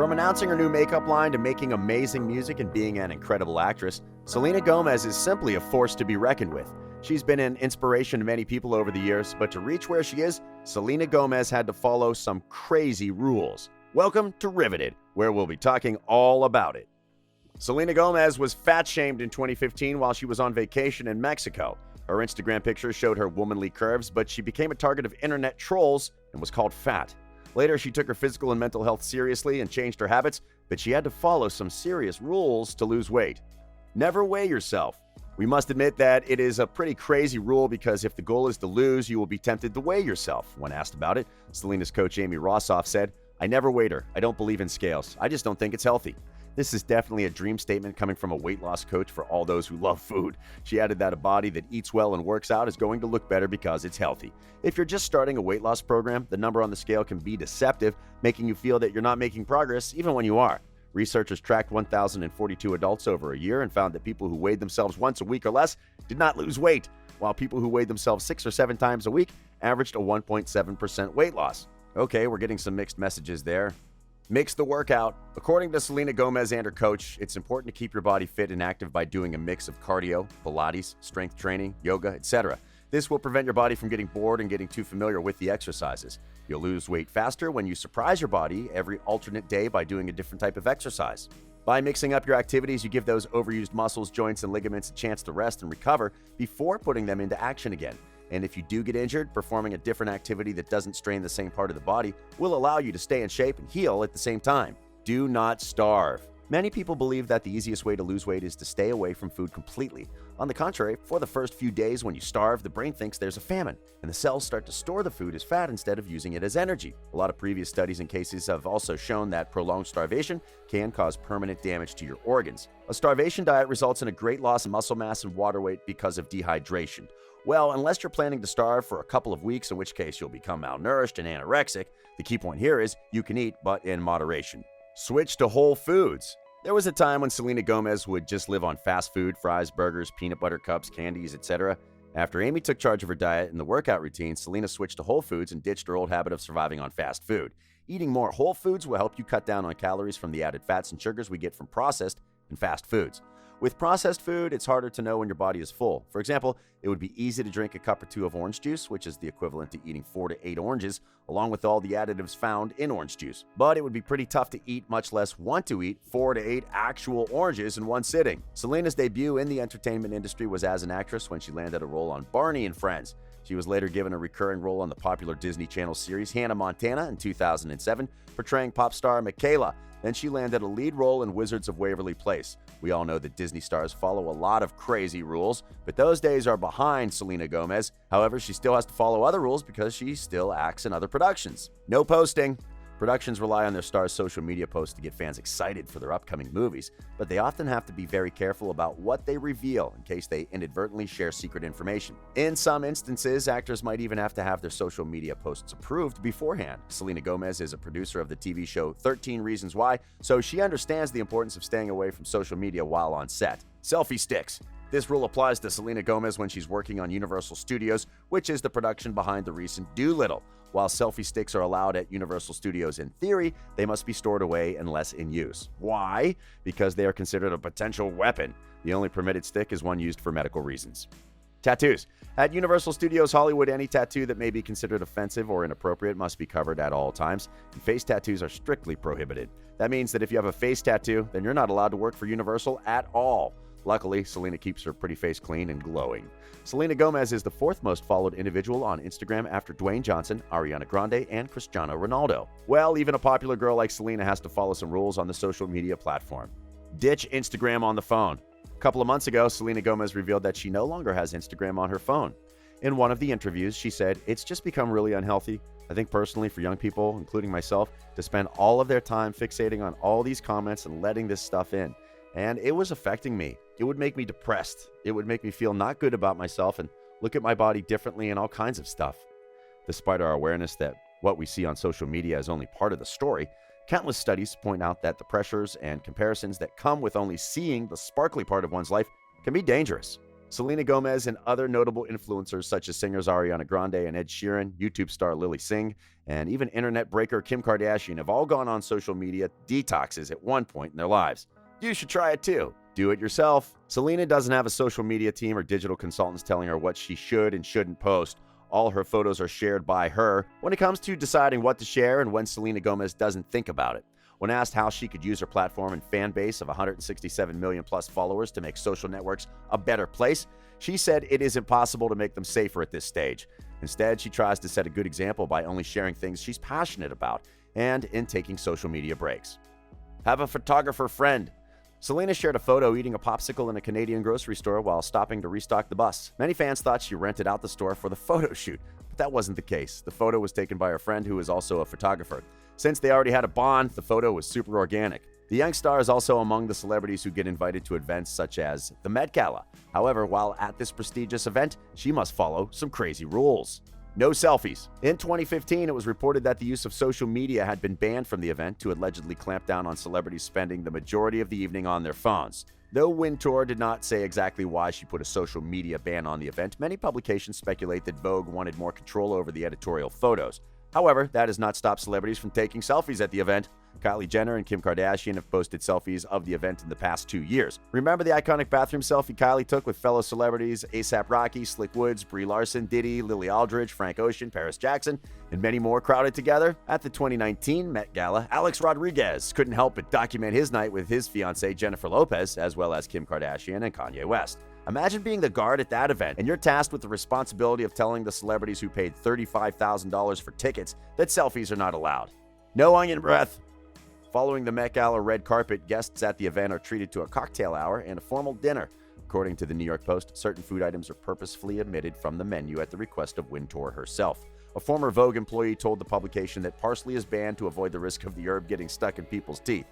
From announcing her new makeup line to making amazing music and being an incredible actress, Selena Gomez is simply a force to be reckoned with. She's been an inspiration to many people over the years, but to reach where she is, Selena Gomez had to follow some crazy rules. Welcome to Riveted, where we'll be talking all about it. Selena Gomez was fat-shamed in 2015 while she was on vacation in Mexico. Her Instagram pictures showed her womanly curves, but she became a target of internet trolls and was called fat. Later, she took her physical and mental health seriously and changed her habits, but she had to follow some serious rules to lose weight. Never weigh yourself. We must admit that it is a pretty crazy rule because if the goal is to lose, you will be tempted to weigh yourself. When asked about it, Selena's coach Amy Rossoff said, "I never weighed her. I don't believe in scales. I just don't think it's healthy." This is definitely a dream statement coming from a weight loss coach for all those who love food. She added that a body that eats well and works out is going to look better because it's healthy. If you're just starting a weight loss program, the number on the scale can be deceptive, making you feel that you're not making progress even when you are. Researchers tracked 1,042 adults over a year and found that people who weighed themselves once a week or less did not lose weight, while people who weighed themselves 6 or 7 times a week averaged a 1.7% weight loss. Okay, we're getting some mixed messages there. Mix the workout. According to Selena Gomez and her coach, it's important to keep your body fit and active by doing a mix of cardio, Pilates, strength training, yoga, etc. This will prevent your body from getting bored and getting too familiar with the exercises. You'll lose weight faster when you surprise your body every alternate day by doing a different type of exercise. By mixing up your activities, you give those overused muscles, joints, and ligaments a chance to rest and recover before putting them into action again. And if you do get injured, performing a different activity that doesn't strain the same part of the body will allow you to stay in shape and heal at the same time. Do not starve. Many people believe that the easiest way to lose weight is to stay away from food completely. On the contrary, for the first few days when you starve, the brain thinks there's a famine, and the cells start to store the food as fat instead of using it as energy. A lot of previous studies and cases have also shown that prolonged starvation can cause permanent damage to your organs. A starvation diet results in a great loss of muscle mass and water weight because of dehydration. Well, unless you're planning to starve for a couple of weeks, in which case you'll become malnourished and anorexic, the key point here is you can eat, but in moderation. Switch to whole foods. There was a time when Selena Gomez would just live on fast food, fries, burgers, peanut butter cups, candies, etc. After Amy took charge of her diet and the workout routine, Selena switched to whole foods and ditched her old habit of surviving on fast food. Eating more whole foods will help you cut down on calories from the added fats and sugars we get from processed and fast foods. With processed food, it's harder to know when your body is full. For example, it would be easy to drink a cup or two of orange juice, which is the equivalent to eating 4 to 8 oranges, along with all the additives found in orange juice. But it would be pretty tough to eat, much less want to eat, 4 to 8 actual oranges in one sitting. Selena's debut in the entertainment industry was as an actress when she landed a role on Barney and Friends. She was later given a recurring role on the popular Disney Channel series Hannah Montana in 2007, portraying pop star Michaela. Then she landed a lead role in Wizards of Waverly Place. We all know that Disney stars follow a lot of crazy rules, but those days are behind Selena Gomez. However, she still has to follow other rules because she still acts in other productions. No posting. Productions rely on their stars' social media posts to get fans excited for their upcoming movies, but they often have to be very careful about what they reveal in case they inadvertently share secret information. In some instances, actors might even have to have their social media posts approved beforehand. Selena Gomez is a producer of the TV show 13 Reasons Why, so she understands the importance of staying away from social media while on set. Selfie Sticks. This rule applies to Selena Gomez when she's working on Universal Studios, which is the production behind the recent Dolittle. While selfie sticks are allowed at Universal Studios in theory, they must be stored away unless in use. Why? Because they are considered a potential weapon. The only permitted stick is one used for medical reasons. Tattoos. At Universal Studios Hollywood, any tattoo that may be considered offensive or inappropriate must be covered at all times, and face tattoos are strictly prohibited. That means that if you have a face tattoo, then you're not allowed to work for Universal at all. Luckily, Selena keeps her pretty face clean and glowing. Selena Gomez is the 4th most followed individual on Instagram after Dwayne Johnson, Ariana Grande, and Cristiano Ronaldo. Well, even a popular girl like Selena has to follow some rules on the social media platform. Ditch Instagram on the phone. A couple of months ago, Selena Gomez revealed that she no longer has Instagram on her phone. In one of the interviews, she said, "It's just become really unhealthy. I think personally for young people, including myself, to spend all of their time fixating on all these comments and letting this stuff in. And it was affecting me. It would make me depressed. It would make me feel not good about myself and look at my body differently and all kinds of stuff." Despite our awareness that what we see on social media is only part of the story, countless studies point out that the pressures and comparisons that come with only seeing the sparkly part of one's life can be dangerous. Selena Gomez and other notable influencers such as singers Ariana Grande and Ed Sheeran, YouTube star Lily Singh, and even internet breaker Kim Kardashian have all gone on social media detoxes at one point in their lives. You should try it too. Do it yourself. Selena doesn't have a social media team or digital consultants telling her what she should and shouldn't post. All her photos are shared by her. When it comes to deciding what to share and when, Selena Gomez doesn't think about it. When asked how she could use her platform and fan base of 167 million plus followers to make social networks a better place, she said it is impossible to make them safer at this stage. Instead, she tries to set a good example by only sharing things she's passionate about and in taking social media breaks. Have a photographer friend. Selena shared a photo eating a popsicle in a Canadian grocery store while stopping to restock the bus. Many fans thought she rented out the store for the photo shoot, but that wasn't the case. The photo was taken by her friend who is also a photographer. Since they already had a bond, the photo was super organic. The young star is also among the celebrities who get invited to events such as the Met Gala. However, while at this prestigious event, she must follow some crazy rules. No selfies. In 2015, it was reported that the use of social media had been banned from the event to allegedly clamp down on celebrities spending the majority of the evening on their phones. Though Wintour did not say exactly why she put a social media ban on the event, many publications speculate that Vogue wanted more control over the editorial photos. However, that has not stopped celebrities from taking selfies at the event. Kylie Jenner and Kim Kardashian have posted selfies of the event in the past 2 years. Remember the iconic bathroom selfie Kylie took with fellow celebrities A$AP Rocky, Slick Woods, Brie Larson, Diddy, Lily Aldridge, Frank Ocean, Paris Jackson, and many more crowded together? At the 2019 Met Gala, Alex Rodriguez couldn't help but document his night with his fiancée Jennifer Lopez, as well as Kim Kardashian and Kanye West. Imagine being the guard at that event, and you're tasked with the responsibility of telling the celebrities who paid $35,000 for tickets that selfies are not allowed. No onion breath. Following the Met Gala red carpet, guests at the event are treated to a cocktail hour and a formal dinner. According to the New York Post, certain food items are purposefully omitted from the menu at the request of Wintour herself. A former Vogue employee told the publication that parsley is banned to avoid the risk of the herb getting stuck in people's teeth.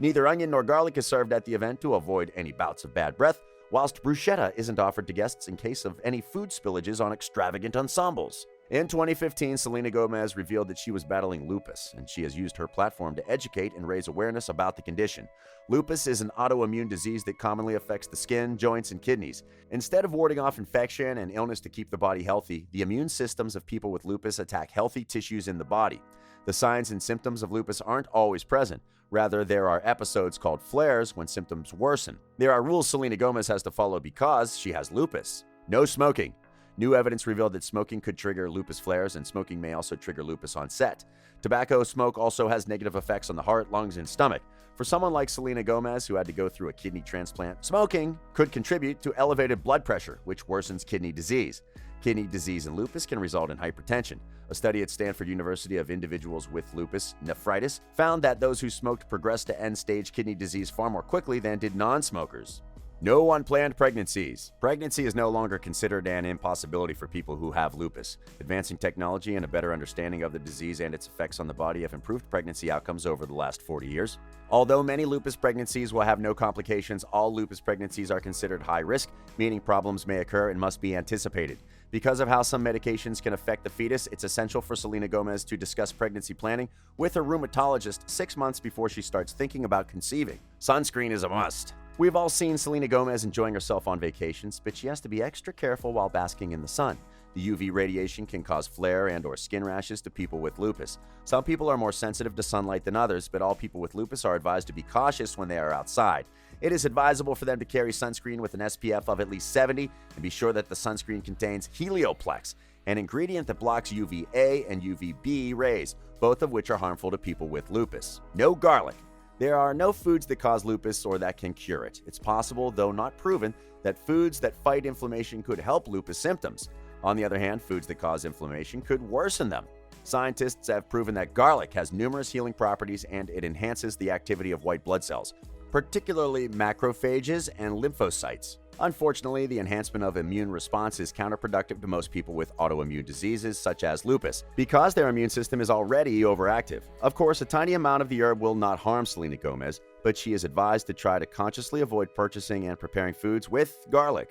Neither onion nor garlic is served at the event to avoid any bouts of bad breath, whilst bruschetta isn't offered to guests in case of any food spillages on extravagant ensembles. In 2015, Selena Gomez revealed that she was battling lupus, and she has used her platform to educate and raise awareness about the condition. Lupus is an autoimmune disease that commonly affects the skin, joints, and kidneys. Instead of warding off infection and illness to keep the body healthy, the immune systems of people with lupus attack healthy tissues in the body. The signs and symptoms of lupus aren't always present. Rather, there are episodes called flares when symptoms worsen. There are rules Selena Gomez has to follow because she has lupus. No smoking. New evidence revealed that smoking could trigger lupus flares, and smoking may also trigger lupus onset. Tobacco smoke also has negative effects on the heart, lungs, and stomach. For someone like Selena Gomez, who had to go through a kidney transplant, smoking could contribute to elevated blood pressure, which worsens kidney disease. Kidney disease and lupus can result in hypertension. A study at Stanford University of individuals with lupus nephritis found that those who smoked progressed to end-stage kidney disease far more quickly than did non-smokers. No unplanned pregnancies. Pregnancy is no longer considered an impossibility for people who have lupus. Advancing technology and a better understanding of the disease and its effects on the body have improved pregnancy outcomes over the last 40 years. Although many lupus pregnancies will have no complications, all lupus pregnancies are considered high risk, meaning problems may occur and must be anticipated. Because of how some medications can affect the fetus, it's essential for Selena Gomez to discuss pregnancy planning with her rheumatologist 6 months before she starts thinking about conceiving. Sunscreen is a must. We've all seen Selena Gomez enjoying herself on vacations, but she has to be extra careful while basking in the sun. The UV radiation can cause flare and/or skin rashes to people with lupus. Some people are more sensitive to sunlight than others, but all people with lupus are advised to be cautious when they are outside. It is advisable for them to carry sunscreen with an SPF of at least 70 and be sure that the sunscreen contains Helioplex, an ingredient that blocks UVA and UVB rays, both of which are harmful to people with lupus. No garlic. There are no foods that cause lupus or that can cure it. It's possible, though not proven, that foods that fight inflammation could help lupus symptoms. On the other hand, foods that cause inflammation could worsen them. Scientists have proven that garlic has numerous healing properties and it enhances the activity of white blood cells, particularly macrophages and lymphocytes. Unfortunately, the enhancement of immune response is counterproductive to most people with autoimmune diseases such as lupus, because their immune system is already overactive. Of course, a tiny amount of the herb will not harm Selena Gomez, but she is advised to try to consciously avoid purchasing and preparing foods with garlic.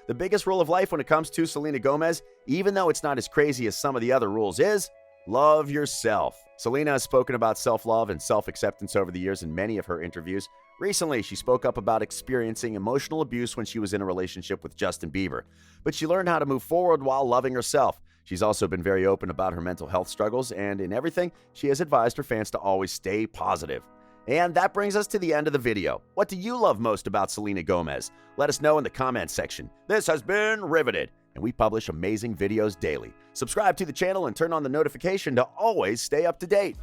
The biggest rule of life when it comes to Selena Gomez, even though it's not as crazy as some of the other rules, is love yourself. Selena has spoken about self-love and self-acceptance over the years in many of her interviews. Recently, she spoke up about experiencing emotional abuse when she was in a relationship with Justin Bieber, but she learned how to move forward while loving herself. She's also been very open about her mental health struggles, and in everything, she has advised her fans to always stay positive. And that brings us to the end of the video. What do you love most about Selena Gomez? Let us know in the comments section. This has been Riveted, and we publish amazing videos daily. Subscribe to the channel and turn on the notification to always stay up to date.